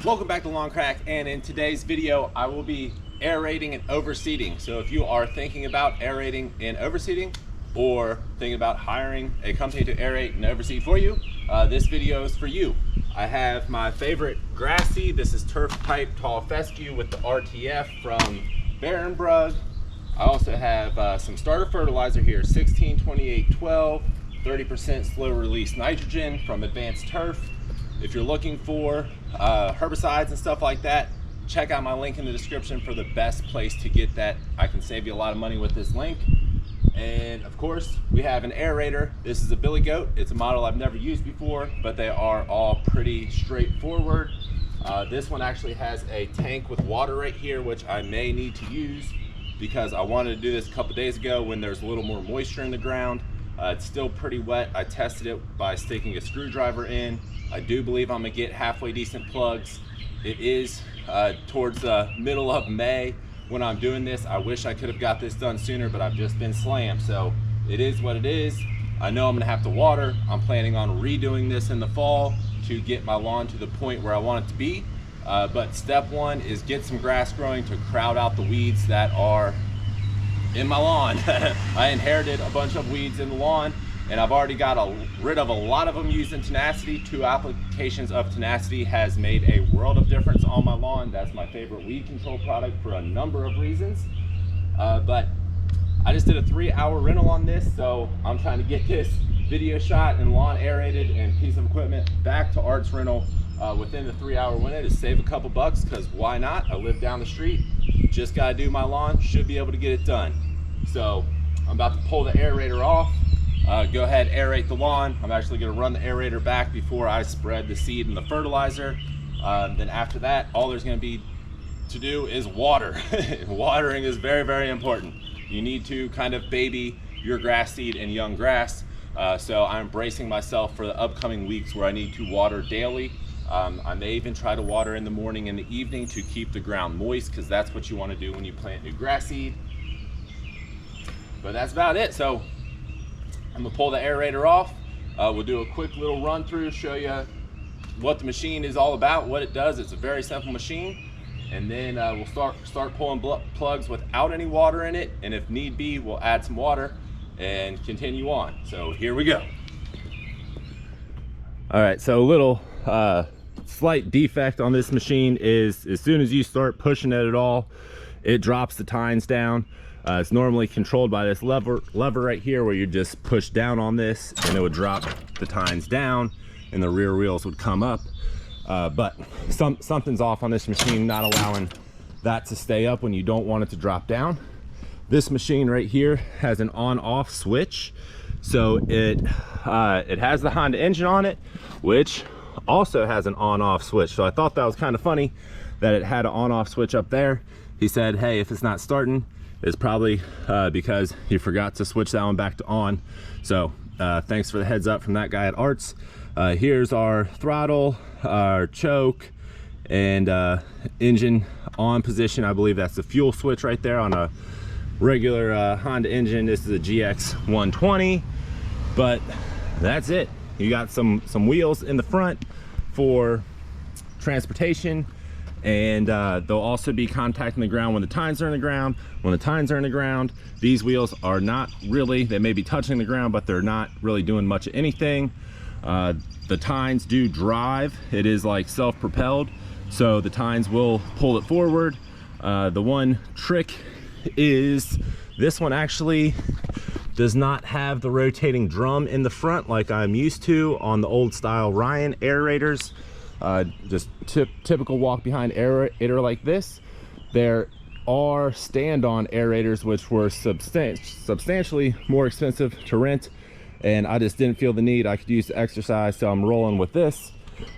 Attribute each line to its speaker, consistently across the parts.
Speaker 1: Welcome back to Lawn Crack, and in today's video I will be aerating and overseeding. So if you are thinking about aerating and overseeding, or thinking about hiring a company to aerate and overseed for you, this video is for you. I have my favorite grass seed. This is turf type tall fescue with the RTF from Barenbrug. I also have some starter fertilizer here, 16-28-12, 30% slow release nitrogen from Advanced Turf. If you're looking for herbicides and stuff like that, check out my link in the description for the best place to get that. I can save you a lot of money with this link. And of course, we have an aerator. This is a Billy Goat. It's a model I've never used before, but they are all pretty straightforward. This one actually has a tank with water right here, which I may need to use because I wanted to do this a couple days ago when there's a little more moisture in the ground. It's still pretty wet. I tested it by sticking a screwdriver in. I do believe I'm gonna get halfway decent plugs. It is towards the middle of May when I'm doing this. I wish I could have got this done sooner, but I've just been slammed. So it is what it is. I know I'm gonna have to water. I'm planning on redoing this in the fall to get my lawn to the point where I want it to be. But step one is get some grass growing to crowd out the weeds that are in my lawn. I inherited a bunch of weeds in the lawn, and I've already got rid of a lot of them using Tenacity. 2 applications of Tenacity has made a world of difference on my lawn. That's my favorite weed control product for a number of reasons. But I just did a 3-hour rental on this, so I'm trying to get this video shot and lawn aerated and piece of equipment back to Art's rental within the 3-hour window to save a couple bucks, because why not? I live down the street, just gotta do my lawn, should be able to get it done. So I'm about to pull the aerator off. Go ahead, aerate the lawn. I'm actually going to run the aerator back before I spread the seed and the fertilizer. Then after that, all there's going to be to do is water. Watering is very, very important. You need to kind of baby your grass seed and young grass. So I'm bracing myself for the upcoming weeks where I need to water daily. I may even try to water in the morning and the evening to keep the ground moist, because that's what you want to do when you plant new grass seed. But that's about it. So I'm gonna pull the aerator off. We'll do a quick little run through, show you what the machine is all about, what it does. It's a very simple machine. And then we'll start pulling plugs without any water in it. And if need be, we'll add some water and continue on. So here we go. All right, so a little slight defect on this machine is as soon as you start pushing it at all, it drops the tines down. It's normally controlled by this lever right here, where you just push down on this and it would drop the tines down and the rear wheels would come up. But something's off on this machine, not allowing that to stay up when you don't want it to drop down. This machine right here has an on-off switch. So it has the Honda engine on it, which also has an on-off switch. So I thought that was kind of funny that it had an on-off switch up there. He said, hey, if it's not starting, it's probably because you forgot to switch that one back to on. So thanks for the heads up from that guy at Arts. Here's our throttle, our choke, and engine on position. I believe that's the fuel switch right there on a regular Honda engine. This is a GX 120, but that's it. You got some wheels in the front for transportation, and they'll also be contacting the ground when the tines are in the ground. When the tines are in the ground, these wheels are not really, they may be touching the ground, but they're not really doing much of anything. The tines do drive. It is like self-propelled, so the tines will pull it forward. The one trick is this one actually does not have the rotating drum in the front like I'm used to on the old style Ryan aerators. Just typical walk behind aerator like this. There are stand-on aerators which were substantially more expensive to rent, and I just didn't feel the need. I could use the exercise, so I'm rolling with this.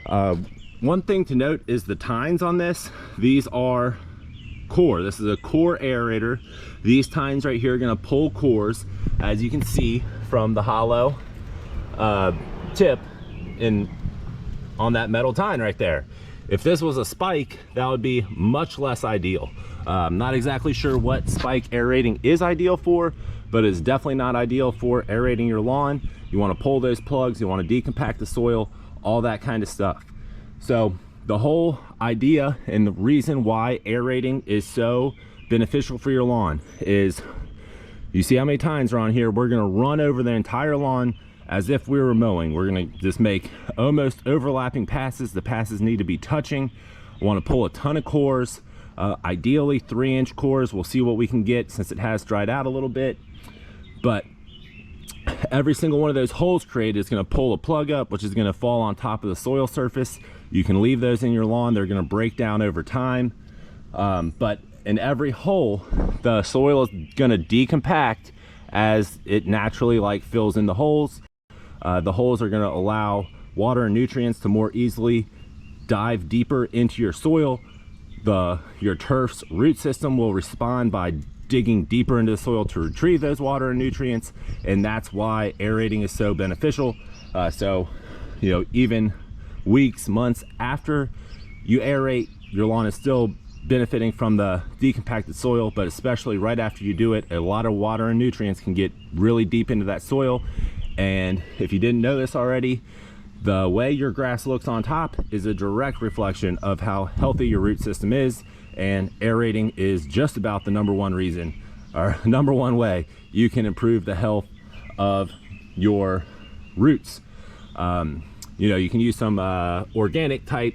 Speaker 1: One thing to note is the tines on this. These are core. This is a core aerator. These tines right here are going to pull cores, as you can see from the hollow tip on that metal tine right there. If this was a spike, that would be much less ideal. I'm not exactly sure what spike aerating is ideal for, but it's definitely not ideal for aerating your lawn. You want to pull those plugs, you want to decompact the soil, all that kind of stuff. So the whole idea and the reason why aerating is so beneficial for your lawn is, you see how many times around here we're going to run over the entire lawn as if we were mowing. We're going to just make almost overlapping passes. The passes need to be touching. Want to pull a ton of cores, ideally 3-inch cores. We'll see what we can get since it has dried out a little bit, but every single one of those holes created is going to pull a plug up, which is going to fall on top of the soil surface. You can leave those in your lawn. They're going to break down over time, but in every hole, the soil is going to decompact as it naturally fills in the holes. The holes are going to allow water and nutrients to more easily dive deeper into your soil. Your turf's root system will respond by digging deeper into the soil to retrieve those water and nutrients, and that's why aerating is so beneficial. So, even weeks, months after you aerate, your lawn is still benefiting from the decompacted soil, but especially right after you do it, a lot of water and nutrients can get really deep into that soil. And if you didn't know this already, the way your grass looks on top is a direct reflection of how healthy your root system is, and aerating is just about the #1 reason, or #1 way you can improve the health of your roots. You can use some organic type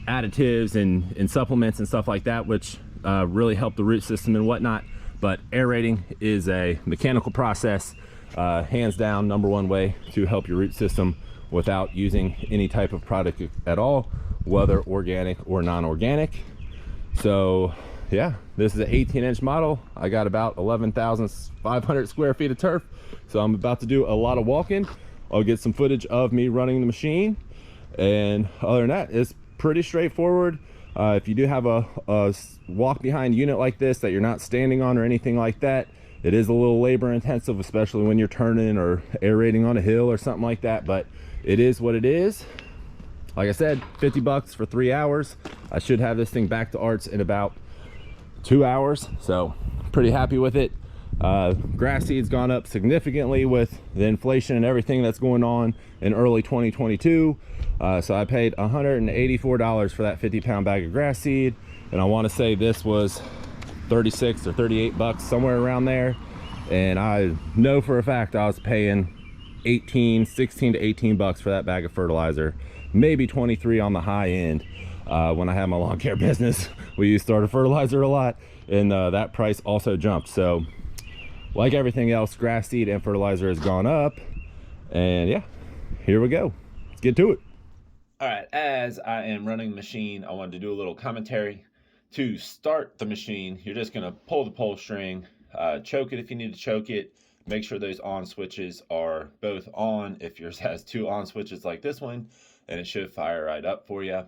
Speaker 1: additives and supplements and stuff like that, which really help the root system and whatnot, but aerating is a mechanical process, hands down #1 way to help your root system without using any type of product at all, whether organic or non-organic. So yeah, this is an 18-inch model. I got about 11,500 square feet of turf, so I'm about to do a lot of walking. I'll get some footage of me running the machine, and other than that, it's pretty straightforward. If you do have a walk behind unit like this that you're not standing on or anything like that, it is a little labor intensive, especially when you're turning or aerating on a hill or something like that, but it is what it is. Like I said, 50 bucks for 3 hours. I should have this thing back to Arts in about 2 hours, so pretty happy with it. Grass seed's gone up significantly with the inflation and everything that's going on in early 2022. So I paid $184 for that 50-pound bag of grass seed, and I want to say this was 36 or 38 bucks, somewhere around there. And I know for a fact I was paying 16 to 18 bucks for that bag of fertilizer, maybe 23 on the high end. When I had my lawn care business, we used starter fertilizer a lot, and that price also jumped. So like everything else, grass seed and fertilizer has gone up, and yeah, here we go. Let's get to it. All right, as I am running the machine, I wanted to do a little commentary. To start the machine, you're just gonna pull the pull string, choke it if you need to choke it. Make sure those on switches are both on. If yours has 2 on switches like this one, and it should fire right up for you.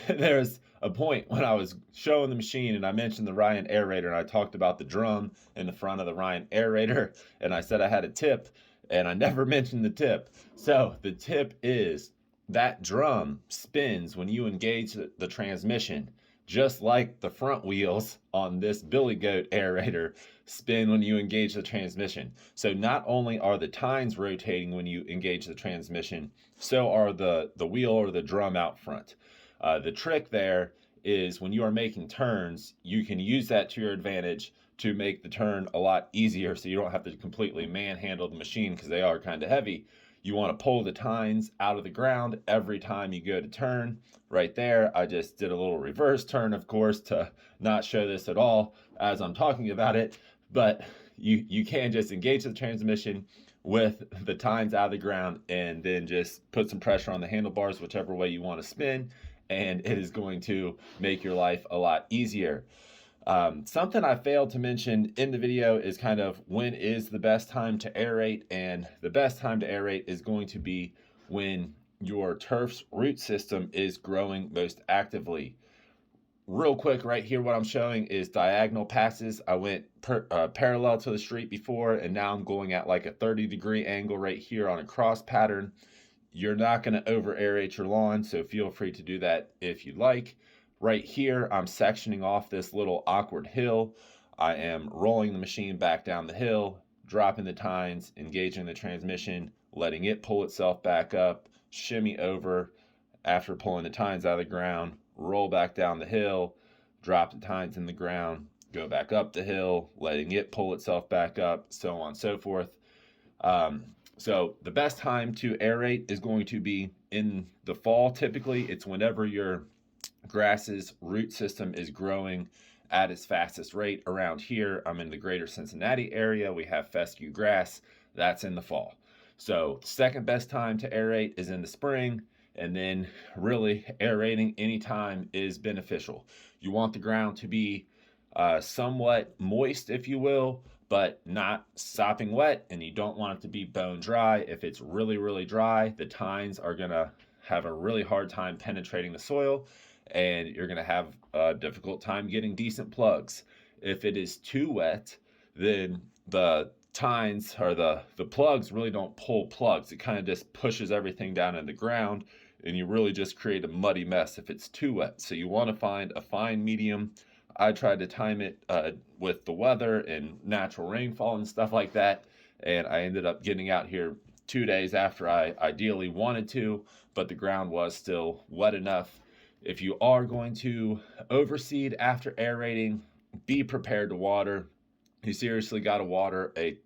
Speaker 1: There's a point when I was showing the machine and I mentioned the Ryan Aerator, and I talked about the drum in the front of the Ryan Aerator, and I said I had a tip, and I never mentioned the tip. So the tip is that drum spins when you engage the transmission, just like the front wheels on this Billy Goat aerator spin when you engage the transmission. So not only are the tines rotating when you engage the transmission, so are the wheel or the drum out front. The trick there is when you are making turns, you can use that to your advantage to make the turn a lot easier, so you don't have to completely manhandle the machine because they are kind of heavy. You want to pull the tines out of the ground every time you go to turn. Right there, I just did a little reverse turn, of course, to not show this at all as I'm talking about it, but you can just engage the transmission with the tines out of the ground and then just put some pressure on the handlebars, whichever way you want to spin, and it is going to make your life a lot easier. Something I failed to mention in the video is kind of when is the best time to aerate, and the best time to aerate is going to be when your turf's root system is growing most actively. Real quick, right here, what I'm showing is diagonal passes. I went parallel to the street before, and now I'm going at like a 30-degree angle right here on a cross pattern. You're not going to over aerate your lawn, so feel free to do that if you like. Right here, I'm sectioning off this little awkward hill. I am rolling the machine back down the hill, dropping the tines, engaging the transmission, letting it pull itself back up, shimmy over, after pulling the tines out of the ground, roll back down the hill, drop the tines in the ground, go back up the hill, letting it pull itself back up, so on and so forth. So the best time to aerate is going to be in the fall. Typically, it's whenever your grass's root system is growing at its fastest rate. Around here, I'm in the greater Cincinnati area. We have fescue grass. That's in the fall. So second best time to aerate is in the spring, and then really aerating anytime is beneficial. You want the ground to be somewhat moist, if you will, but not sopping wet, and you don't want it to be bone dry. If it's really, really dry, the tines are gonna have a really hard time penetrating the soil, and you're gonna have a difficult time getting decent plugs. If it is too wet, then the tines or the plugs really don't pull plugs. It kind of just pushes everything down in the ground, and you really just create a muddy mess if it's too wet. So you want to find a fine medium. I tried to time it with the weather and natural rainfall and stuff like that, and I ended up getting out here 2 days after I ideally wanted to, but the ground was still wet enough. If you are going to overseed after aerating, be prepared to water. You seriously got to water a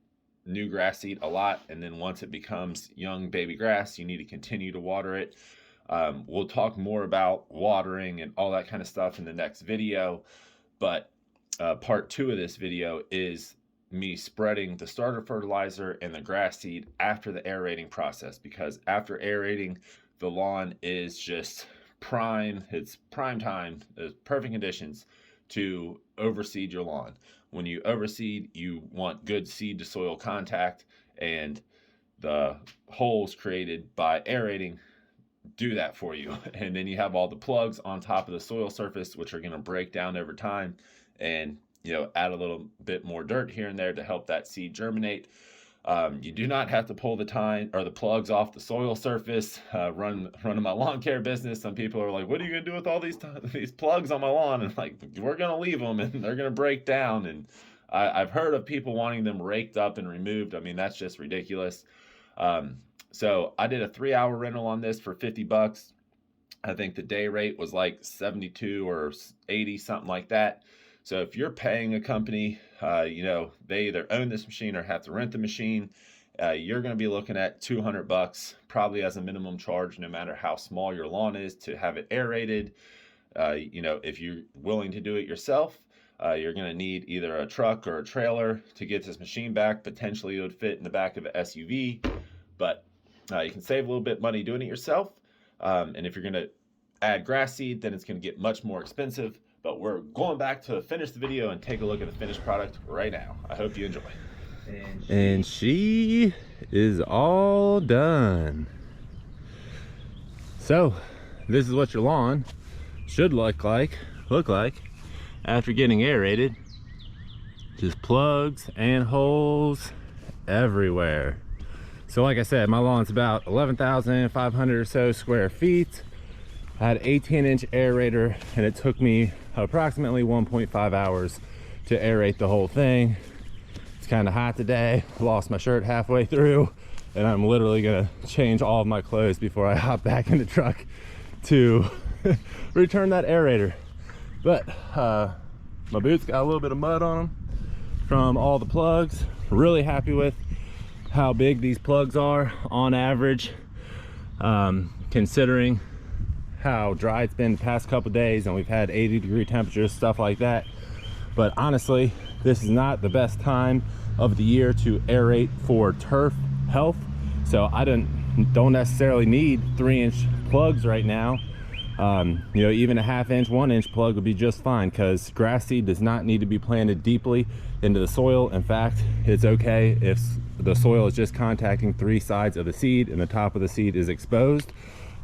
Speaker 1: new grass seed a lot, and then once it becomes young baby grass, you need to continue to water it. We'll talk more about watering and all that kind of stuff in the next video, but part 2 of this video is me spreading the starter fertilizer and the grass seed after the aerating process, because after aerating, the lawn is just prime. It's prime time, perfect conditions to overseed your lawn. When you overseed, you want good seed to soil contact, and the holes created by aerating do that for you. And then you have all the plugs on top of the soil surface, which are going to break down over time, and add a little bit more dirt here and there to help that seed germinate. You do not have to pull the tine or the plugs off the soil surface. Running my lawn care business, some people are like, what are you gonna do with all these plugs on my lawn? And like, we're gonna leave them, and they're gonna break down. And I've heard of people wanting them raked up and removed. I mean, that's just ridiculous. So I did a 3-hour rental on this for $50. I think the day rate was like 72 or 80, something like that. So if you're paying a company, they either own this machine or have to rent the machine, you're going to be looking at $200 probably as a minimum charge, no matter how small your lawn is, to have it aerated. If you're willing to do it yourself, you're going to need either a truck or a trailer to get this machine back. Potentially it would fit in the back of an SUV, but you can save a little bit of money doing it yourself. And if you're going to add grass seed, then it's going to get much more expensive. But we're going back to finish the video and take a look at the finished product right now. I hope you enjoy.
Speaker 2: And she is all done. So this is what your lawn should look like after getting aerated. Just plugs and holes everywhere. So like I said, my lawn's about 11,500 or so square feet. I had an 18-inch aerator, and it took me approximately 1.5 hours to aerate the whole thing. It's kind of hot today. Lost my shirt halfway through, and I'm literally gonna change all of my clothes before I hop back in the truck to return that aerator. But my boots got a little bit of mud on them from all the plugs. Really happy with how big these plugs are on average, considering how dry it's been the past couple days, and we've had 80-degree temperatures, stuff like that. But honestly, this is not the best time of the year to aerate for turf health, so I don't necessarily need 3-inch plugs right now. Even a 1/2-inch, 1-inch plug would be just fine, because grass seed does not need to be planted deeply into the soil. In fact, it's okay if the soil is just contacting 3 sides of the seed and the top of the seed is exposed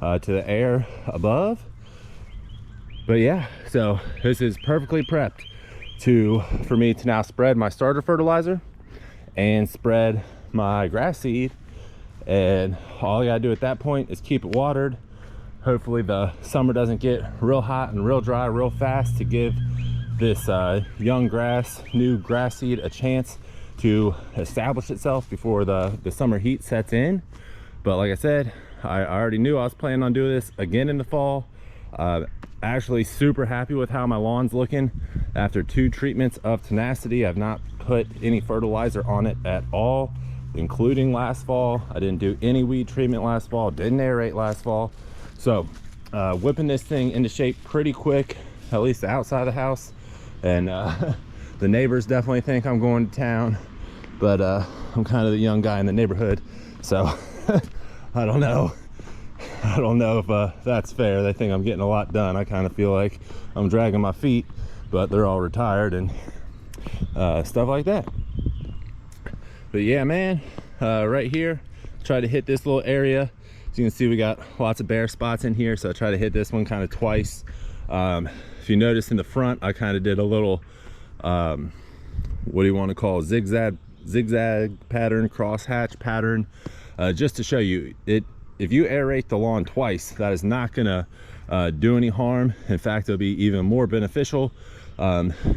Speaker 2: to the air above. But yeah, so this is perfectly prepped for me to now spread my starter fertilizer and spread my grass seed, and all I gotta do at that point is keep it watered. Hopefully the summer doesn't get real hot and real dry real fast, to give this young new grass seed a chance to establish itself before the summer heat sets in. But like I said, I already knew I was planning on doing this again in the fall. Actually super happy with how my lawn's looking. After 2 treatments of Tenacity, I've not put any fertilizer on it at all, including last fall. I didn't do any weed treatment last fall, didn't aerate last fall. So whipping this thing into shape pretty quick, at least the outside of the house. And the neighbors definitely think I'm going to town, but I'm kind of the young guy in the neighborhood, so I don't know if that's fair. They think I'm getting a lot done. I kind of feel like I'm dragging my feet, but they're all retired and stuff like that. But yeah, man, right here, try to hit this little area. As you can see, we got lots of bare spots in here, so I try to hit this one kind of twice. If you notice in the front, I kind of did a little what do you want to call zigzag pattern, crosshatch pattern, just to show you it. If you aerate the lawn twice, that is not gonna do any harm. In fact, it'll be even more beneficial.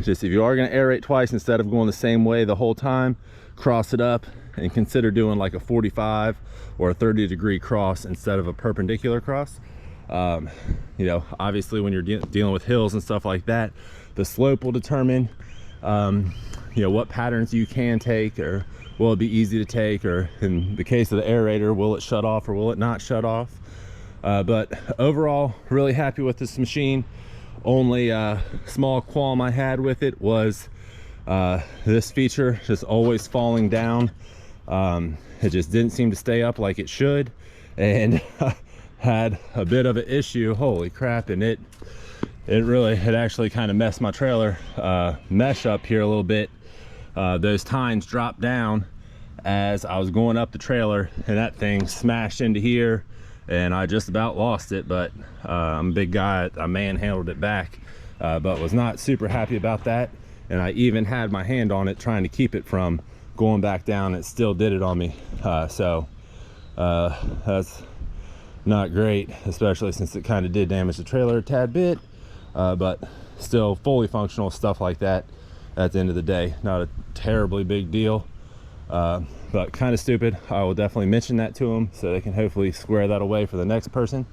Speaker 2: Just if you are gonna aerate twice, instead of going the same way the whole time, cross it up and consider doing like a 45 or a 30-degree cross instead of a perpendicular cross. You know, obviously when you're dealing with hills and stuff like that, the slope will determine you know, what patterns you can take, or will it be easy to take, or in the case of the aerator, will it shut off or will it not shut off. But overall, really happy with this machine. Only small qualm I had with it was this feature just always falling down. It just didn't seem to stay up like it should, and had a bit of an issue. Holy crap. And it actually kind of messed my trailer mesh up here a little bit. Those tines dropped down as I was going up the trailer, and that thing smashed into here, and I just about lost it. But I'm a big guy, I manhandled it back, but was not super happy about that. And I even had my hand on it trying to keep it from going back down. It still did it on me. So that's not great, especially since it kind of did damage the trailer a tad bit, but still fully functional. Stuff like that at the end of the day, not a terribly big deal, but kind of stupid. I will definitely mention that to them so they can hopefully square that away for the next person,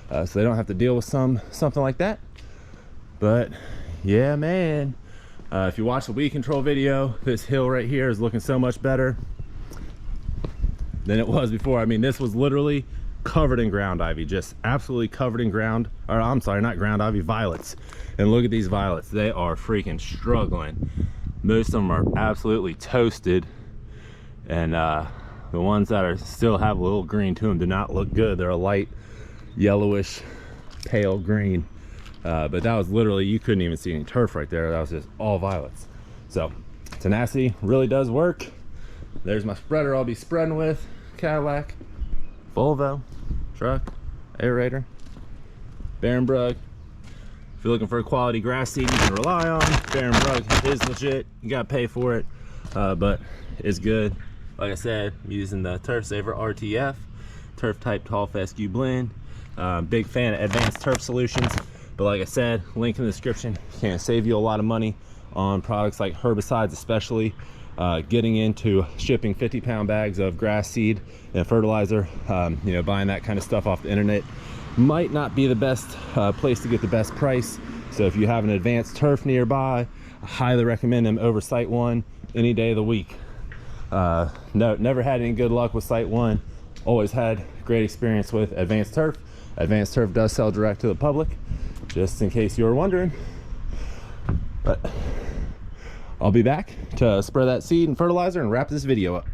Speaker 2: so they don't have to deal with something like that. But yeah, man, if you watch the weed control video, this hill right here is looking so much better than it was before. I mean, this was literally covered in ground ivy, just absolutely covered in ground, or I'm sorry, not ground ivy, violets. And look at these violets, they are freaking struggling. Most of them are absolutely toasted, and the ones that are still have a little green to them do not look good. They're a light yellowish pale green, but that was literally, you couldn't even see any turf right there. That was just all violets. So Tenacity really does work. There's my spreader I'll be spreading with. Cadillac, Volvo, truck, aerator, Barenbrug. If you're looking for a quality grass seed you can rely on, Barenbrug is legit. You gotta pay for it, but it's good. Like I said, I'm using the Turf Saver RTF, turf type tall fescue blend. Big fan of Advanced Turf Solutions, but like I said, link in the description. Can save you a lot of money on products like herbicides, especially. Getting into shipping 50-pound bags of grass seed and fertilizer, you know, buying that kind of stuff off the internet might not be the best place to get the best price. So if you have an Advanced Turf nearby, I highly recommend them over Site One any day of the week. No, never had any good luck with Site One. Always had great experience with Advanced Turf. Advanced Turf does sell direct to the public, just in case you were wondering. But I'll be back to spread that seed and fertilizer and wrap this video up.